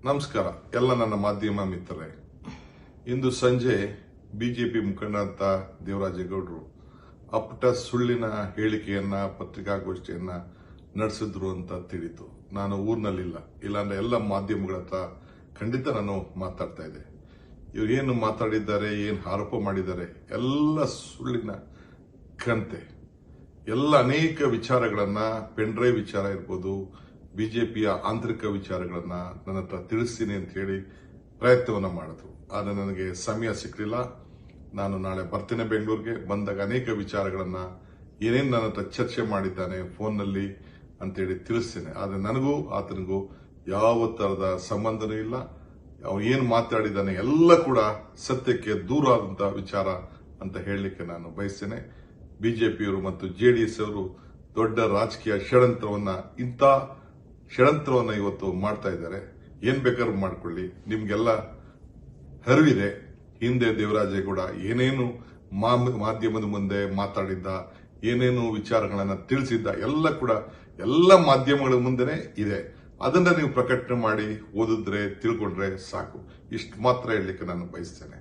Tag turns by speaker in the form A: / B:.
A: ನಮಸ್ಕಾರ ಎಲ್ಲ ನನ್ನ ಮಾಧ್ಯಮ ಮಿತ್ರರೇ. ಇಂದು ಸಂಜೆ ಬಿಜೆಪಿ ಮುಖಂಡ ದೇವರಾಜೇಗೌಡರು ಅಪ್ಪಟ ಸುಳ್ಳಿನ ಹೇಳಿಕೆಯನ್ನ ಪತ್ರಿಕಾಗೋಷ್ಠಿಯನ್ನ ನಡೆಸಿದ್ರು ಅಂತ ತಿಳಿತು. ನಾನು ಊರಿನಲ್ಲಿಲ್ಲ, ಇಲ್ಲಾಂದ್ರೆ ಎಲ್ಲ ಮಾಧ್ಯಮಗಳ ಹತ್ರ ಖಂಡಿತ ನಾನು ಮಾತಾಡ್ತಾ ಇದ್ದೆ. ಇವ್ರು ಏನು ಮಾತಾಡಿದ್ದಾರೆ, ಏನು ಆರೋಪ ಮಾಡಿದ್ದಾರೆ ಎಲ್ಲ ಸುಳ್ಳಿನ ಕಂತೆ. ಎಲ್ಲ ಅನೇಕ ವಿಚಾರಗಳನ್ನ, ಪೆನ್ಡ್ರೈವ್ ವಿಚಾರ ಇರ್ಬೋದು, ಬಿಜೆಪಿಯ ಆಂತರಿಕ ವಿಚಾರಗಳನ್ನ ನನ್ನ ಹತ್ರ ತಿಳಿಸ್ತೀನಿ ಅಂತ ಹೇಳಿ ಪ್ರಯತ್ನವನ್ನ ಮಾಡಿದ್ರು. ಆದರೆ ನನಗೆ ಸಮಯ ಸಿಕ್ಕಲಿಲ್ಲ. ನಾನು ನಾಳೆ ಬರ್ತೇನೆ ಬೆಂಗಳೂರಿಗೆ. ಬಂದಾಗ ಅನೇಕ ವಿಚಾರಗಳನ್ನ ಏನೇನು ನನ್ನ ಹತ್ರ ಚರ್ಚೆ ಮಾಡಿದ್ದಾನೆ ಫೋನ್ನಲ್ಲಿ ಅಂತೇಳಿ ತಿಳಿಸ್ತೇನೆ. ಆದರೆ ನನಗೂ ಆತನಿಗೂ ಯಾವ ತರದ ಸಂಬಂಧನೂ ಇಲ್ಲ. ಅವನು ಏನು ಮಾತಾಡಿದ್ದಾನೆ ಎಲ್ಲ ಕೂಡ ಸತ್ಯಕ್ಕೆ ದೂರ ಆದಂತಹ ವಿಚಾರ ಅಂತ ಹೇಳಲಿಕ್ಕೆ ನಾನು ಬಯಸ್ತೇನೆ. ಬಿಜೆಪಿಯವರು ಮತ್ತು ಜೆಡಿಎಸ್ ಅವರು ದೊಡ್ಡ ರಾಜಕೀಯ ಷಡ್ಯಂತ್ರವನ್ನ ಇವತ್ತು ಮಾಡ್ತಾ ಇದ್ದಾರೆ. ಏನ್ ಬೇಕಾದ್ರೂ ಮಾಡ್ಕೊಳ್ಳಿ, ನಿಮ್ಗೆಲ್ಲ ಅರಿವಿದೆ. ಹಿಂದೆ ದೇವರಾಜೇಗೌಡ ಏನೇನು ಮಾಧ್ಯಮದ ಮುಂದೆ ಮಾತಾಡಿದ್ದ, ಏನೇನು ವಿಚಾರಗಳನ್ನ ತಿಳಿಸಿದ್ದ ಎಲ್ಲ ಕೂಡ ಎಲ್ಲ ಮಾಧ್ಯಮಗಳ ಮುಂದೆನೆ ಇದೆ. ಅದನ್ನ ನೀವು ಪ್ರಕಟಣೆ ಮಾಡಿ ಓದಿದ್ರೆ ತಿಳ್ಕೊಂಡ್ರೆ ಸಾಕು. ಇಷ್ಟು ಮಾತ್ರ ಹೇಳಲಿಕ್ಕೆ ನಾನು ಬಯಸ್ತೇನೆ.